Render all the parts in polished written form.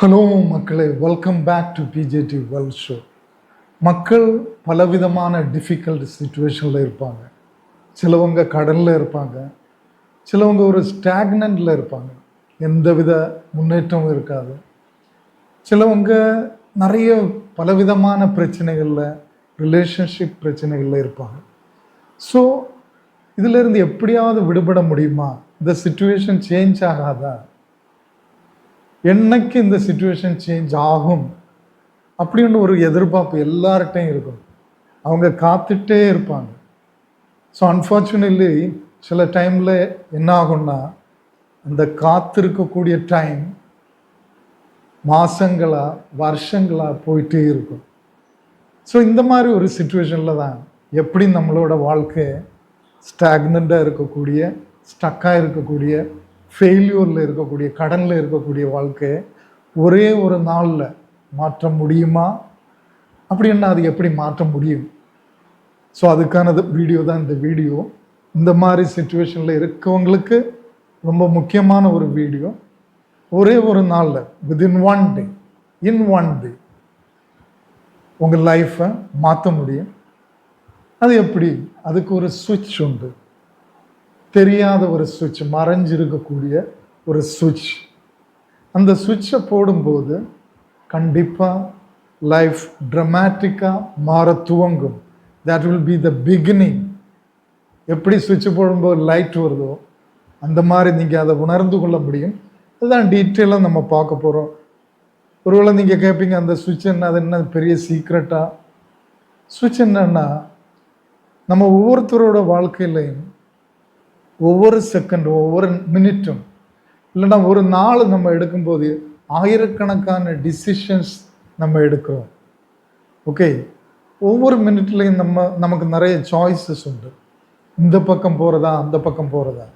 Hello மக்களே, welcome back to BJD world show. மக்கள் பலவிதமான டிஃபிகல்ட் சுச்சுவேஷனில் இருப்பாங்க. சிலவங்க கடலில் இருப்பாங்க, சிலவங்க ஒரு ஸ்டாக்னண்டில் இருப்பாங்க, எந்தவித முன்னேற்றமும் இருக்காது. சிலவங்க நிறைய பலவிதமான பிரச்சனைகளில், ரிலேஷன்ஷிப் பிரச்சனைகளில் இருப்பாங்க. ஸோ இதிலிருந்து எப்படியாவது விடுபட முடியுமா? இந்த சுச்சுவேஷன் சேஞ்ச் ஆகாதா? என்னைக்கு இந்த சுச்சுவேஷன் சேஞ்ச் ஆகும் அப்படின்னு ஒரு எதிர்பார்ப்பு எல்லார்கிட்டையும் இருக்கும். அவங்க காத்துட்டே இருப்பாங்க. ஸோ அன்ஃபார்ச்சுனேட்லி சில டைமில் என்ன ஆகும்னா, அந்த காத்திருக்கக்கூடிய டைம் மாதங்களா வருஷங்களா போயிட்டே இருக்கும். ஸோ இந்த மாதிரி ஒரு சுச்சுவேஷனில் தான் எப்படி நம்மளோட வாழ்க்கை ஸ்டாக்னண்டாக இருக்கக்கூடிய, ஸ்டக்காக இருக்கக்கூடிய, ஃபெயில்யூரில் இருக்கக்கூடிய, கடனில் இருக்கக்கூடிய வாழ்க்கையை ஒரே ஒரு நாளில் மாற்ற முடியுமா? அப்படின்னா அது எப்படி மாற்ற முடியும்? ஸோ அதுக்கான வீடியோ தான் இந்த வீடியோ. இந்த மாதிரி சுச்சுவேஷனில் இருக்கவங்களுக்கு ரொம்ப முக்கியமான ஒரு வீடியோ. ஒரே ஒரு நாளில் within one day, in one day உங்கள் லைஃப்பை மாற்ற முடியும். அது எப்படி? அதுக்கு ஒரு சுவிட்ச் உண்டு. தெரியாத ஒரு சுவிட்ச், மறைஞ்சிருக்கக்கூடிய ஒரு சுவிட்ச். அந்த சுவிட்சை போடும்போது கண்டிப்பாக லைஃப் ட்ரமேட்டிக்காக மாற துவங்கும். That will be the beginning. எப்படி சுவிட்ச் போடும்போது லைட் வருதோ அந்த மாதிரி நீங்கள் அதை உணர்ந்து கொள்ள முடியும். அதுதான் டீட்டெயிலாக நம்ம பார்க்க போகிறோம். ஒருவேளை நீங்கள் கேட்பீங்க, அந்த சுவிட்ச் என்ன, அது என்ன பெரிய சீக்ரெட்டா? சுவிட்ச் என்னன்னா, நம்ம ஒவ்வொருத்தரோட வாழ்க்கையிலையும் ஒவ்வொரு செகண்டும், ஒவ்வொரு மினிட்டும், இல்லைன்னா ஒரு நாள் நம்ம எடுக்கும்போது ஆயிரக்கணக்கான டிசிஷன்ஸ் நம்ம எடுக்கிறோம். ஓகே, ஒவ்வொரு மினிட்லையும் நமக்கு நிறைய சாய்ஸஸ் உண்டு. இந்த பக்கம் போகிறதா, அந்த பக்கம் போகிறதா,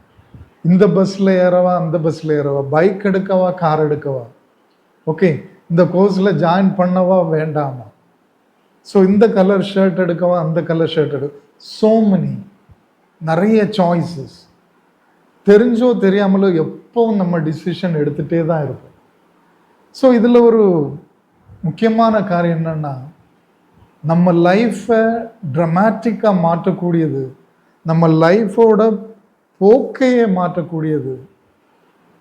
இந்த பஸ்ஸில் ஏறவா, அந்த பஸ்ஸில் ஏறவா, பைக் எடுக்கவா, கார் எடுக்கவா, ஓகே, இந்த கோர்ஸில் ஜாயின் பண்ணவா வேண்டாமா, ஸோ இந்த கலர் ஷர்ட் எடுக்கவா, அந்த கலர் ஷர்ட் எடுக்க, ஸோ மெனி, நிறைய சாய்ஸஸ். தெரிஞ்சோ தெரியாமலோ எப்பவும் நம்ம டிசிஷன் எடுத்துகிட்டே தான் இருப்போம். ஸோ இதில் ஒரு முக்கியமான காரியம் என்னென்னா, நம்ம லைஃப்பை ட்ரமேட்டிக்காக மாற்றக்கூடியது, நம்ம லைஃபோட போக்கையே மாற்றக்கூடியது,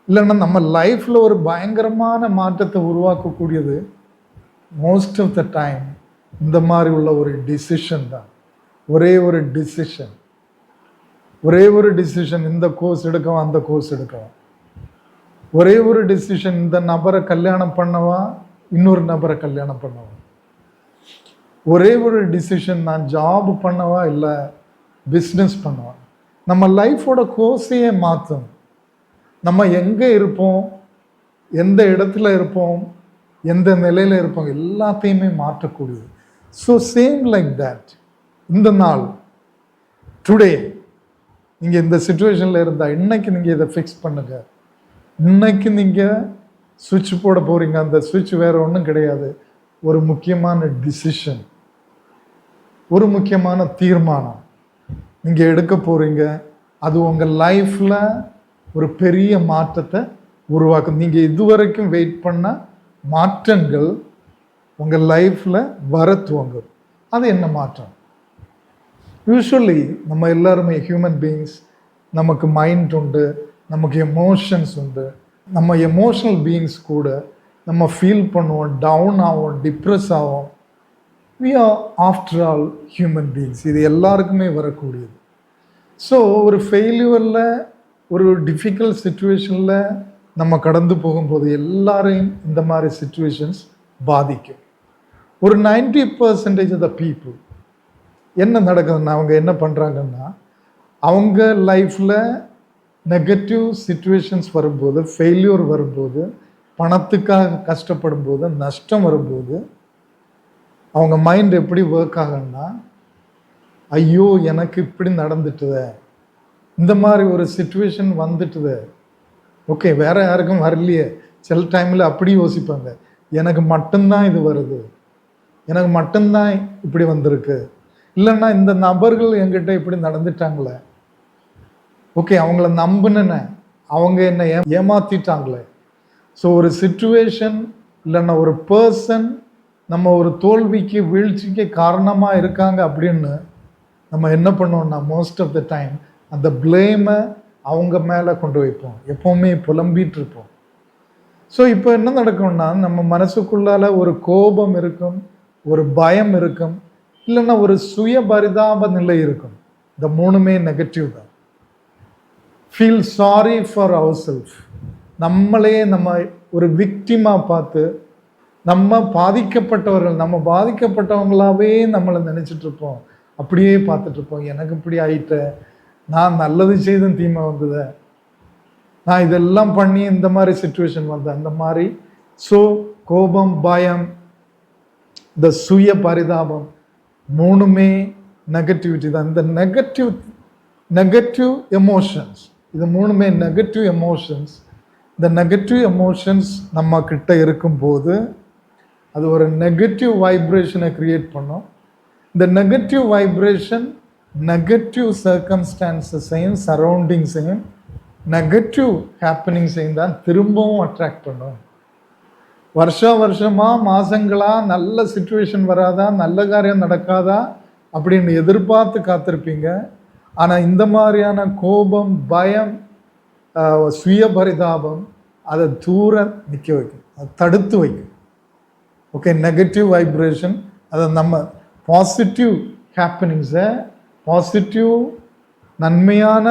இல்லைன்னா நம்ம லைஃப்பில் ஒரு பயங்கரமான மாற்றத்தை உருவாக்கக்கூடியது மோஸ்ட் ஆஃப் த டைம் இந்த மாதிரி உள்ள ஒரு டிசிஷன் தான். ஒரே ஒரு டிசிஷன், ஒரே ஒரு டிசிஷன். இந்த கோர்ஸ் எடுக்கவா, அந்த கோர்ஸ் எடுக்கவா, ஒரே ஒரு டிசிஷன். இந்த நபரை கல்யாணம் பண்ணவா, இன்னொரு நபரை கல்யாணம் பண்ணவா, ஒரே ஒரு டிசிஷன். நான் ஜாப் பண்ணவா, இல்லை பிஸ்னஸ் பண்ணவா. நம்ம லைஃபோட கோர்ஸையே மாற்றும். நம்ம எங்கே இருப்போம், எந்த இடத்துல இருப்போம், எந்த நிலையில் இருப்போம், எல்லாத்தையுமே மாற்றக்கூடியது. ஸோ சேம் லைக் தேட், இந்த நாள் டுடே நீங்கள் இந்த சுச்சுவேஷனில் இருந்தால் இன்னைக்கு நீங்கள் இதை ஃபிக்ஸ் பண்ணுங்க. இன்னைக்கு நீங்கள் சுவிட்ச் போட போகிறீங்க. அந்த சுவிட்ச் வேறு ஒன்றும் கிடையாது, ஒரு முக்கியமான டிசிஷன், ஒரு முக்கியமான தீர்மானம் நீங்கள் எடுக்க போகிறீங்க. அது உங்கள் லைஃப்பில் ஒரு பெரிய மாற்றத்தை உருவாக்கும். நீங்கள் இதுவரைக்கும் வெயிட் பண்ண மாற்றங்கள் உங்கள் லைஃப்பில் வர துவங்கும். அது என்ன மாற்றம்? யூஸ்வலி நம்ம எல்லாருமே ஹியூமன் பீயிங்ஸ், நமக்கு மைண்ட் உண்டு, நமக்கு எமோஷன்ஸ் உண்டு. நம்ம எமோஷனல் பீயிங்ஸ் கூட நம்ம ஃபீல் பண்ணுவோம், டவுன் ஆகும், டிப்ரெஸ் ஆகும். We are after all human beings. இது எல்லாருக்குமே வரக்கூடியது. ஸோ ஒரு ஃபெயில்யூரில், ஒரு டிஃபிகல்ட் சுச்சுவேஷனில் நம்ம கடந்து போகும்போது எல்லாரையும் இந்த மாதிரி சுச்சுவேஷன்ஸ் பாதிக்கும். ஒரு 90% ஆஃப் த பீப்புள் என்ன நடக்குதுன்னா, அவங்க என்ன பண்ணுறாங்கன்னா, அவங்க லைஃப்பில் நெகட்டிவ் சுச்சுவேஷன்ஸ் வரும்போது, ஃபெயில்யூர் வரும்போது, பணத்துக்காக கஷ்டப்படும் போது, நஷ்டம் வரும்போது அவங்க மைண்ட் எப்படி ஒர்க் ஆகுன்னா, ஐயோ எனக்கு இப்படி நடந்துட்டுதே, இந்த மாதிரி ஒரு சுச்சுவேஷன் வந்துட்டுதே, ஓகே வேற யாருக்கும் வரலையே. சில டைமில் அப்படி யோசிப்பாங்க, எனக்கு மட்டும்தான் இது வருது, எனக்கு மட்டும்தான் இப்படி வந்திருக்கு, இல்லைன்னா இந்த நபர்கள் என்கிட்ட இப்படி நடந்துட்டாங்களே, ஓகே அவங்கள நம்பினேன், அவங்க என்னை ஏமாத்திட்டாங்களே. ஸோ ஒரு சிச்சுவேஷன் இல்லைன்னா ஒரு பர்சன் நம்ம ஒரு தோல்விக்கு வீழ்ச்சிக்கு காரணமாக இருக்காங்க அப்படின்னு நம்ம என்ன பண்ணுவோம்னா மோஸ்ட் ஆஃப் த டைம் அந்த பிளேமை அவங்க மேலே கொண்டு வைப்போம், எப்போவுமே புலம்பிட்டு இருப்போம். ஸோ இப்போ என்ன நடக்கும்னா நம்ம மனசுக்குள்ளால ஒரு கோபம் இருக்கும், ஒரு பயம் இருக்கும், இல்லைன்னா ஒரு சுய பரிதாப நிலை இருக்கும். இந்த மூணுமே நெகட்டிவ் தான். Feel sorry for our self, நம்மளே நம்ம ஒரு விக்டிமாக பார்த்து நம்ம பாதிக்கப்பட்டவர்கள், நம்ம பாதிக்கப்பட்டவங்களாவே நம்மளை நினச்சிட்டு இருப்போம், அப்படியே பார்த்துட்டு இருப்போம். எனக்கு இப்படி ஆயிட்ட, நான் நல்லது செய்தும் தீமை வந்தது, நான் இதெல்லாம் பண்ணி இந்த மாதிரி சிச்சுவேஷன் வந்தேன், அந்த மாதிரி. ஸோ கோபம், பயம், இந்த சுய பரிதாபம் மூணுமே நெகட்டிவிட்டி தான். இந்த நெகட்டிவ் எமோஷன்ஸ், இது மூணுமே நெகட்டிவ் எமோஷன்ஸ். இந்த நெகட்டிவ் எமோஷன்ஸ் நம்ம கிட்ட இருக்கும்போது அது ஒரு நெகட்டிவ் வைப்ரேஷனை கிரியேட் பண்ணும். இந்த நெகட்டிவ் வைப்ரேஷன் நெகட்டிவ் சர்க்கம்ஸ்டான்சஸையும் சரௌண்டிங்ஸையும் நெகட்டிவ் ஹேப்பனிங்ஸையும் தான் திரும்பவும் அட்ராக்ட் பண்ணும். வருஷமாக மாதங்களாக நல்ல சிச்சுவேஷன் வராதா, நல்ல காரியம் நடக்காதா அப்படின்னு எதிர்பார்த்து காத்திருப்பீங்க. ஆனால் இந்த மாதிரியான கோபம், பயம், சுய பரிதாபம் அதை தூர நிற்க வைக்கும், அதை தடுத்து வைக்கும். ஓகே, நெகட்டிவ் வைப்ரேஷன் அதை நம்ம பாசிட்டிவ் ஹேப்பனிங்ஸை, பாசிட்டிவ் நன்மையான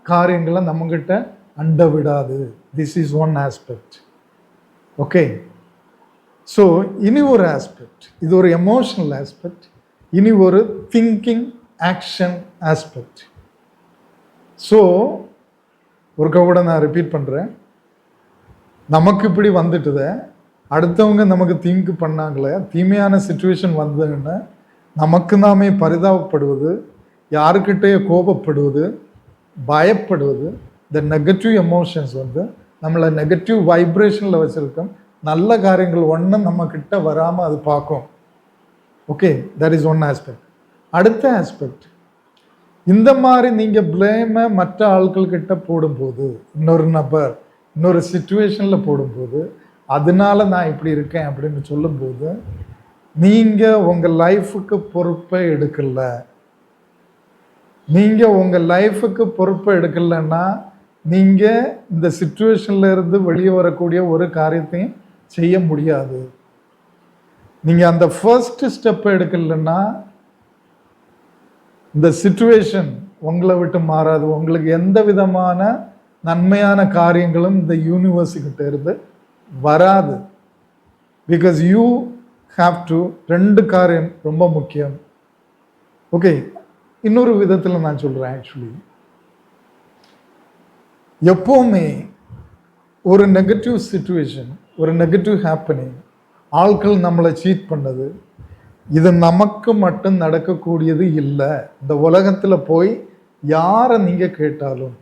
காரியங்களை நம்மக்கிட்ட அண்ட விடாது. This is one aspect. Okay, so இனி ஒரு ஆஸ்பெக்ட், இது ஒரு எமோஷனல் ஆஸ்பெக்ட். இனி ஒரு திங்கிங் ஆக்ஷன் ஆஸ்பெக்ட். ஸோ ஒருக்க கூட நான் ரிப்பீட் பண்ணுறேன், நமக்கு இப்படி வந்துட்டுத, அடுத்தவங்க நமக்கு தீங்கு பண்ணாங்களே, தீமையான சிச்சுவேஷன் வந்ததுன்னு நமக்கு நாமே பரிதாபப்படுவது, யாருக்கிட்டேயே கோபப்படுவது, பயப்படுவது, இந்த நெகட்டிவ் எமோஷன்ஸ் வந்து நம்மளை நெகட்டிவ் வைப்ரேஷனில் வச்சுருக்கோம். நல்ல காரியங்கள் ஒன்றும் நம்ம கிட்ட வராமல் அது பார்க்கும். Okay, that is one aspect. அடுத்த ஆஸ்பெக்ட், இந்த மாதிரி நீங்கள் பிளேமை மற்ற ஆட்கள்கிட்ட போடும்போது, இன்னொரு நபர் இன்னொரு சிச்சுவேஷனில் போடும்போது, அதனால நான் இப்படி இருக்கேன் அப்படின்னு சொல்லும்போது, நீங்கள் உங்கள் லைஃபுக்கு பொறுப்பை எடுக்கல. நீங்கள் உங்கள் லைஃபுக்கு பொறுப்பை எடுக்கலைன்னா நீங்கள் இந்த சிச்சுவேஷனில் இருந்து வெளியே வரக்கூடிய ஒரு காரியத்தையும் செய்ய முடியாது. நீங்கள் அந்த ஃபர்ஸ்ட் ஸ்டெப்பை எடுக்கலைன்னா இந்த சிச்சுவேஷன் உங்களை விட்டு மாறாது. உங்களுக்கு எந்த விதமான நன்மையான காரியங்களும் இந்த யூனிவர்ஸுக்கிட்ட இருந்து வராது. பிகாஸ் யூ ஹாவ் டு, ரெண்டு காரியம் ரொம்ப முக்கியம். ஓகே, இன்னொரு விதத்தில் நான் சொல்கிறேன். ஆக்சுவலி எப்போவுமே ஒரு நெகட்டிவ் சிச்சுவேஷன், ஒரு நெகட்டிவ் ஹேப்பனிங், ஆட்கள் நம்மளை சீட் பண்ணது, இது நமக்கு மட்டும் நடக்கக்கூடியது இல்லை. இந்த உலகத்தில் போய் யாரை நீங்கள் கேட்டாலும்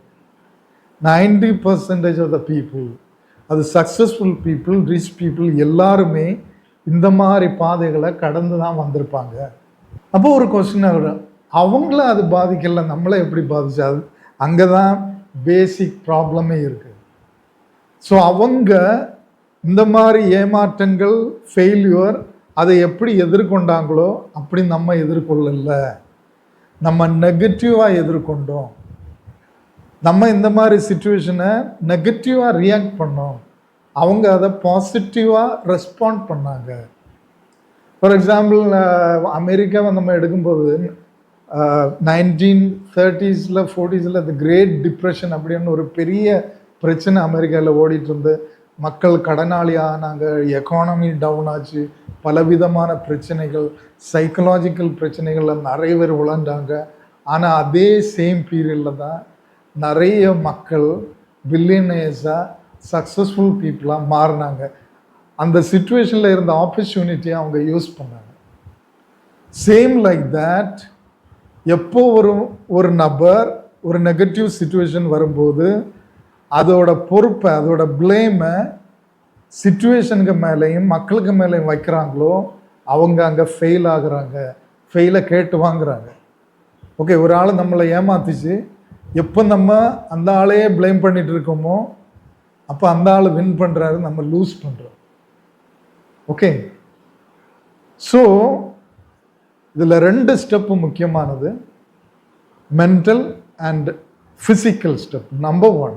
90% ஆஃப் த பீப்புள், அது சக்ஸஸ்ஃபுல் பீப்புள், ரிச் பீப்புள் எல்லாருமே இந்த மாதிரி பாதைகளை கடந்து தான் வந்திருப்பாங்க. அப்போ ஒரு கொஸ்டின் ஆகிடும், அவங்கள அது பாதிக்கல, நம்மளை எப்படி பாதிச்சாது? அங்கே தான் பேசிக் ப்ராப்ளமே இருக்குது. ஸோ அவங்க இந்த மாதிரி ஏமாற்றங்கள், ஃபெயில்யூர், அதை எப்படி எதிர்கொண்டாங்களோ அப்படி நம்ம எதிர்கொள்ளல. நம்ம நெகட்டிவாக எதிர்கொண்டோம். நம்ம இந்த மாதிரி சிச்சுவேஷனை நெகட்டிவாக ரியாக்ட் பண்ணோம், அவங்க அதை பாசிட்டிவாக ரெஸ்பாண்ட் பண்ணாங்க. ஃபார் எக்ஸாம்பிள், அமெரிக்காவை நம்ம எடுக்கும்போது 1930s 40s the great depression அப்படின்னு ஒரு பெரிய பிரச்சனை அமெரிக்காவில் ஓடிட்டு இருந்து, மக்கள் கடனாளியானாங்க, எக்கானமி டவுன் ஆச்சு, பலவிதமான பிரச்சனைகள், சைக்கலாஜிக்கல் பிரச்சனைகளில் நிறைய பேர் விளைஞ்சாங்க. ஆனால் அதே சேம் பீரியடில் தான் நிறைய மக்கள் பில்லியனர்ஸாக, சக்ஸஸ்ஃபுல் பீப்புளாக மாறினாங்க. அந்த சிச்சுவேஷனில் இருந்த ஆப்பர்ச்சுனிட்டியை அவங்க யூஸ் பண்ணாங்க. சேம் லைக் தட், எப்போ ஒரு நபர் ஒரு நெகட்டிவ் சிச்சுவேஷன் வரும்போது அதோட பொறுப்பை, அதோட பிளேமை சிச்சுவேஷனுக்கு மேலேயும் மக்களுக்கு மேலேயும் வைக்கிறாங்களோ அவங்க அங்கே ஃபெயில் ஆகுறாங்க, ஃபெயிலை கேட்டு வாங்குறாங்க. ஓகே, ஒரு ஆள் நம்மளை ஏமாத்திச்சு, எப்போ நம்ம அந்த ஆளையே ப்ளேம் பண்ணிட்டு இருக்கோமோ அப்போ அந்த ஆள் வின் பண்ணுறாரு, நம்ம லூஸ் பண்ணுறோம். ஓகே, ஸோ இதில் 2 ஸ்டெப்பு முக்கியமானது, mental and physical step. Number 1,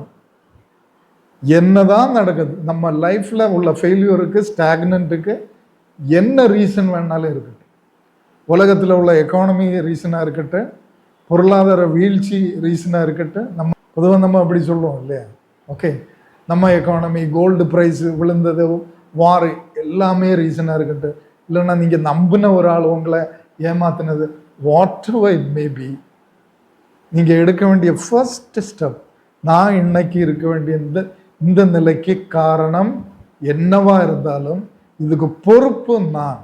என்னதான் நடக்குது நம்ம லைஃப்பில் உள்ள ஃபெயில்யூருக்கு, ஸ்டாக்னண்ட்டுக்கு என்ன ரீசன் வேணாலும் இருக்கட்டும். உலகத்தில் உள்ள எக்கானமி ரீசனாக இருக்கட்டும், பொருளாதார வீழ்ச்சி ரீசனாக இருக்கட்டும். பொதுவாக நம்ம அப்படி சொல்லுவோம் இல்லையா? ஓகே, நம்ம எக்கானமி, கோல்டு ப்ரைஸ் விழுந்தது, வார், எல்லாமே ரீசனாக இருக்கட்டும். இல்லைன்னா நீங்கள் நம்பின ஒரு ஆள் உங்களை ஏமாத்தினது, whatever it may be, நீங்கள் எடுக்க வேண்டிய ஃபர்ஸ்ட் ஸ்டெப், நான் இன்னைக்கு இருக்க வேண்டிய இந்த நிலைக்கு காரணம் என்னவா இருந்தாலும் இதுக்கு பொறுப்பு நான்.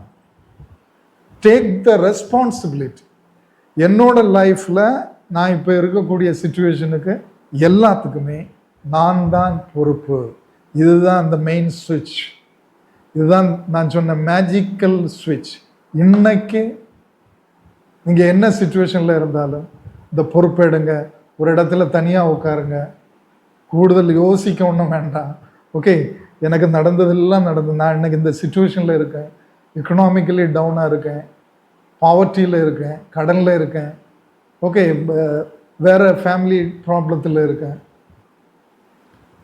Take the responsibility. என்னோட லைஃப்பில் நான் இப்போ இருக்கக்கூடிய சிச்சுவேஷனுக்கு எல்லாத்துக்குமே நான் தான் பொறுப்பு. இதுதான் அந்த மெயின் ஸ்விட்ச். இதுதான் நான் சொன்ன மேஜிக்கல் ஸ்விட்ச். இன்னைக்கு நீங்கள் என்ன சுச்சுவேஷனில் இருந்தாலும் இந்த பொறுப்பெடுங்க. ஒரு இடத்துல தனியாக உட்காருங்க, கூடுதல் யோசிக்க ஒன்றும் வேண்டாம். ஓகே, எனக்கு நடந்ததெல்லாம் நடந்தது, நான் இன்னைக்கு இந்த சுச்சுவேஷனில் இருக்கேன், எக்கனாமிக்கலி டவுனாக இருக்கேன், பாவர்ட்டியில் இருக்கேன், கடனில் இருக்கேன், ஓகே, வேறு ஃபேமிலி ப்ராப்ளத்தில் இருக்கேன்.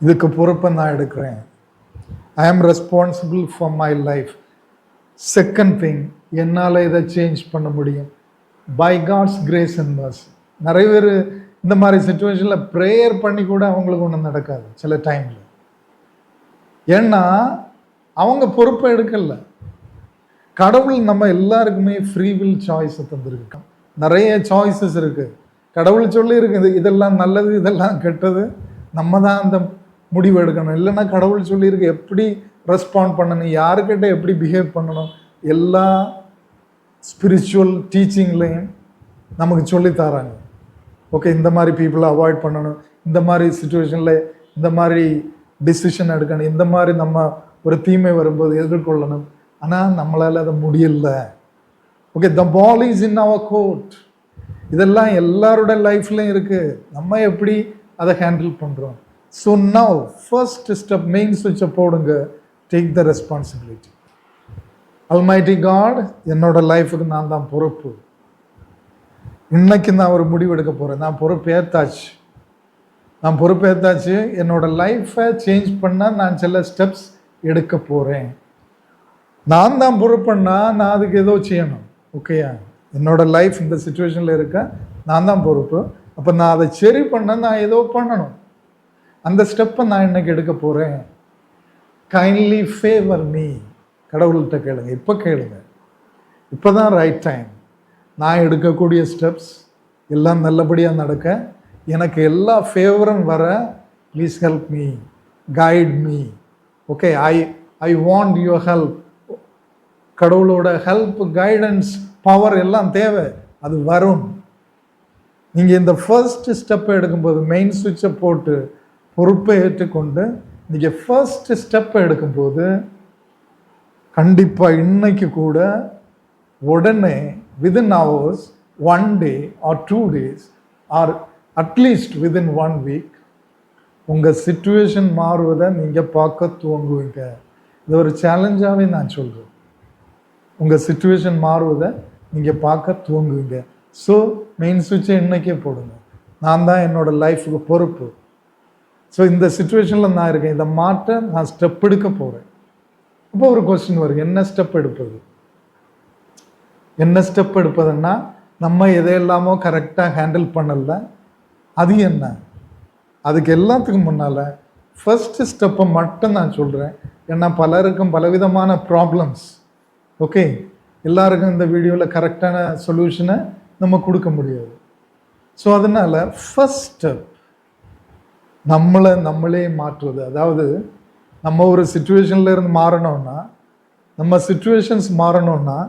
இதுக்கு பொறுப்பை நான் எடுக்கிறேன். I am responsible for my life. Second thing, என்னால் இதை சேஞ்ச் பண்ண முடியும் by God's grace and mercy. நிறைய பேர் இந்த மாதிரி சுச்சுவேஷனில் ப்ரேயர் பண்ணி கூட அவங்களுக்கு ஒன்றும் நடக்காது சில டைமில். ஏன்னா அவங்க பொறுப்பை எடுக்கல. கடவுள் நம்ம எல்லாருக்குமே ஃப்ரீ வில் சாய்ஸை தந்துருக்கு. நிறைய சாய்ஸஸ் இருக்குது. கடவுள் சொல்லி இருக்குது இதெல்லாம் நல்லது, இதெல்லாம் கெட்டது, நம்ம தான் அந்த முடிவு எடுக்கணும். இல்லைன்னா கடவுள் சொல்லியிருக்கு எப்படி ரெஸ்பாண்ட் பண்ணணும், யாருக்கிட்ட எப்படி பிஹேவ் பண்ணணும், எல்லா ஸ்பிரிச்சுவல் டீச்சிங்லேயும் நமக்கு சொல்லித்தராங்க. ஓகே, இந்த மாதிரி பீப்புளை அவாய்ட் பண்ணணும், இந்த மாதிரி சுச்சுவேஷனில் இந்த மாதிரி டிசிஷன் எடுக்கணும், இந்த மாதிரி நம்ம ஒரு தீமை வரும்போது எதிர்கொள்ளணும். ஆனால் நம்மளால் அதை முடியல. Okay, the ball is in your court. இதெல்லாம் எல்லாரோட லைஃப்லையும் இருக்குது. நம்ம எப்படி அதை ஹேண்டில் பண்ணுறோம். So now first step, main ஸ்விட்சை போடுங்க. Take the responsibility. Almighty God, என்னோட லைஃபுக்கு நான் தான் பொறுப்பு. இன்னைக்கு நான் ஒரு முடிவு எடுக்க போகிறேன். நான் பொறுப்பேற்றாச்சு. என்னோட லைஃப்பை சேஞ்ச் பண்ண நான் சில ஸ்டெப்ஸ் எடுக்க போகிறேன். நான் தான் பொறுப்புன்னா நான் அதுக்கு ஏதோ செய்யணும். ஓகேயா, என்னோட லைஃப் இந்த சுச்சுவேஷனில் இருக்க, நான் தான் பொறுப்பு. அப்போ நான் அதை சரி பண்ண நான் ஏதோ பண்ணணும். அந்த ஸ்டெப்பை நான் இன்னைக்கு எடுக்க போகிறேன். Kindly favour me. கடவுள்கிட்ட கேளுங்க, இப்போ கேளுங்க. இப்போ தான் ரைட் டைம். நான் எடுக்கக்கூடிய ஸ்டெப்ஸ் எல்லாம் நல்லபடியாக நடக்க, எனக்கு எல்லா ஃபேவரும் வர, please help me, guide me. Okay, I want your help. கடவுளோட ஹெல்ப், கைடன்ஸ், பவர் எல்லாம் தேவை. அது வரும். நீங்கள் இந்த ஃபர்ஸ்ட் ஸ்டெப்பை எடுக்கும்போது, மெயின் ஸ்விட்சை போட்டு பொறுப்பை ஏற்றுக்கொண்டு நீங்கள் ஃபர்ஸ்ட் ஸ்டெப்பை எடுக்கும்போது, கண்டிப்பாக இன்னைக்கு கூட உடனே within hours, 1 day or 2 days or at least within 1 week உங்கள் சிச்சுவேஷன் மாறுவதை நீங்கள் பார்க்க துவங்குவீங்க. இது ஒரு சேலஞ்சாகவே நான் சொல்கிறேன். உங்கள் சிச்சுவேஷன் மாறுவதை நீங்கள் பார்க்க துவங்குவீங்க. ஸோ மெயின் ஸ்விட்சை இன்னைக்கே போடுங்க. நான் தான் என்னோடய லைஃபுக்கு பொறுப்பு. ஸோ இந்த சுச்சுவேஷனில் நான் இருக்கேன், இதை மாற்ற நான் ஸ்டெப் எடுக்க போகிறேன். அப்போ ஒரு கொஸ்டின் வரும், என்ன ஸ்டெப் எடுப்பது? என்ன ஸ்டெப் எடுப்பதுன்னா, நம்ம எதையெல்லாமோ கரெக்டாக ஹேண்டில் பண்ணல, அது என்ன? அதுக்கு எல்லாத்துக்கும் முன்னால் ஃபர்ஸ்ட் ஸ்டெப்பை மட்டும் நான் சொல்கிறேன். ஏன்னா பலருக்கும் பலவிதமான ப்ராப்ளம்ஸ். ஓகே, எல்லாருக்கும் இந்த வீடியோவில் கரெக்டான சொல்யூஷனை நம்ம கொடுக்க முடியாது. ஸோ அதனால் ஃபர்ஸ்ட் ஸ்டெப் நம்மளே மாற்றுவது. அதாவது நம்ம ஒரு சுச்சுவேஷனில் இருந்து மாறணும்னா, நம்ம சுச்சுவேஷன்ஸ் மாறணும்னா,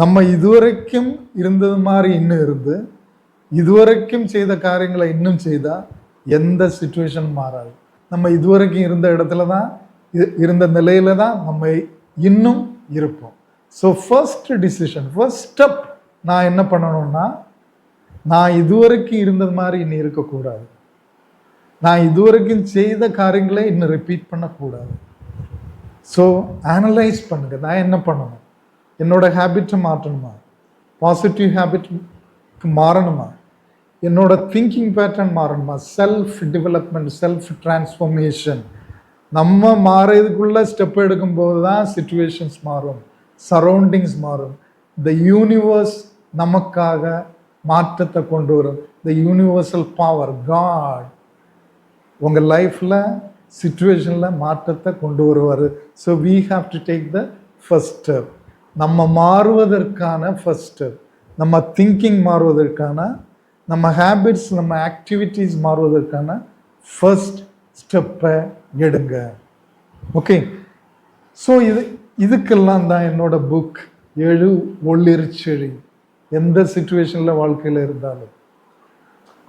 நம்ம இதுவரைக்கும் இருந்தது மாதிரி இன்னும் இருந்து, இதுவரைக்கும் செய்த காரியங்களை இன்னும் செய்தால் எந்த சுச்சுவேஷன் மாறாது. நம்ம இதுவரைக்கும் இருந்த இடத்துல தான், இருந்த நிலையில தான் நம்ம இன்னும் இருப்போம். So first decision, first step, நான் என்ன பண்ணணும்னா, நான் இதுவரைக்கும் இருந்தது மாதிரி இன்னும் இருக்கக்கூடாது. நான் இதுவரைக்கும் செய்த காரியங்களை இன்னும் ரிப்பீட் பண்ணக்கூடாது. ஸோ அனலைஸ் பண்ணுங்க, நான் என்ன பண்ணணும், என்னோட ஹேபிட்டை மாற்றணுமா, பாசிட்டிவ் ஹேபிட்க்கு மாறணுமா, என்னோட திங்கிங் பேட்டர்ன் மாறணுமா, செல்ஃப் டெவலப்மெண்ட், செல்ஃப் டிரான்ஸ்ஃபர்மேஷன். நம்ம மாறதுக்குள்ள ஸ்டெப் எடுக்கும்போது தான் சிச்சுவேஷன்ஸ் மாறும், சரௌண்டிங்ஸ் மாறும், த யூனிவர்ஸ் நமக்காக மாற்றத்தை கொண்டு வரும். த யூனிவர்சல் பவர் காட் உங்கள் லைஃப்பில் சிச்சுவேஷனில் மாற்றத்தை கொண்டு வருவார். So we have to take the first step. நம்ம மாறுவதற்கான ஃபர்ஸ்ட் ஸ்டெப், நம்ம திங்கிங் மாறுவதற்கான, நம்ம ஹேபிட்ஸ், நம்ம ஆக்டிவிட்டீஸ் மாறுவதற்கான ஃபர்ஸ்ட் ஸ்டெப்பை எடுங்க. ஓகே, ஸோ இதுக்கெல்லாம் தான் என்னோட புக் எழு ஒளிர்ச்செழி. எந்த சிச்சுவேஷனில் வாழ்க்கையில் இருந்தாலும்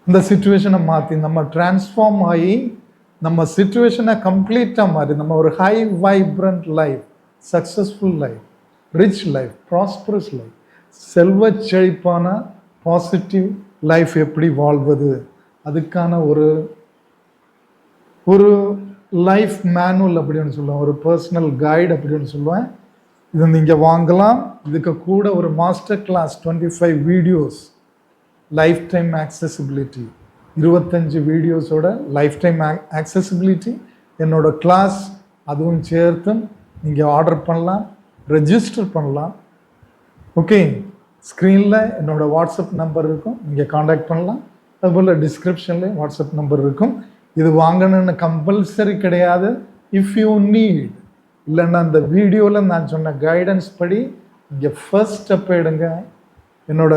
இந்த சிச்சுவேஷனை மாற்றி நம்ம டிரான்ஸ்ஃபார்ம் ஆகி நம்ம சிச்சுவேஷனை கம்ப்ளீட்டாக மாறி நம்ம ஒரு high vibrant life, successful life, rich life, prosperous life, செல்வ செழிப்பான பாசிட்டிவ் லைஃப் எப்படி வாழ்வது, அதுக்கான ஒரு லைஃப் மேனுவல் அப்படின்னு சொல்லுவேன், ஒரு பர்சனல் கைடு அப்படின்னு சொல்லுவேன். இது நீங்கள் வாங்கலாம். இதுக்கு கூட ஒரு master class 25 videos, lifetime accessibility, 25 வீடியோஸோட லைஃப் டைம் ஆக்சசிபிலிட்டி என்னோட கிளாஸ், அதுவும் சேர்த்து நீங்கள் ஆர்டர் பண்ணலாம், ரெஜிஸ்டர் பண்ணலாம். ஓகே, ஸ்க்ரீனில் என்னோட வாட்ஸ்அப் நம்பர் இருக்கும், நீங்கள் காண்டாக்ட் பண்ணலாம். அதுபோல் டிஸ்கிரிப்ஷன்லேயும் வாட்ஸ்அப் நம்பர் இருக்கும். இது வாங்கணும்னு கம்பல்சரி கிடையாது. இஃப் யூ நீட், இல்லைன்னா அந்த வீடியோவில் நான் சொன்ன கைடன்ஸ் படி இங்கே ஃபர்ஸ்ட் ஸ்டெப் எடுங்க. என்னோட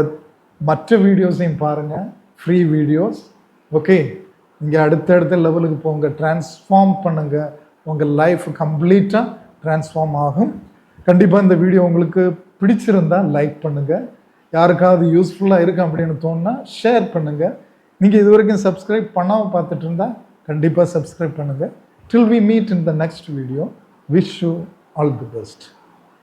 மற்ற வீடியோஸையும் பாருங்கள், ஃப்ரீ வீடியோஸ். ஓகே, நீங்கள் அடுத்தடுத்த லெவலுக்கு போங்க, டிரான்ஸ்ஃபார்ம் பண்ணுங்கள், உங்கள் லைஃப் கம்ப்ளீட்டாக டிரான்ஸ்ஃபார்ம் ஆகும். கண்டிப்பாக இந்த வீடியோ உங்களுக்கு பிடிச்சிருந்தால் லைக் பண்ணுங்கள், யாருக்காவது யூஸ்ஃபுல்லாக இருக்கும் அப்படின்னு தோணுன்னா ஷேர் பண்ணுங்கள். நீங்கள் இது வரைக்கும் சப்ஸ்கிரைப் பண்ணாமல் பார்த்துட்டு இருந்தால் கண்டிப்பாக சப்ஸ்கிரைப் பண்ணுங்கள். Till we meet in the next video, wish you all the best.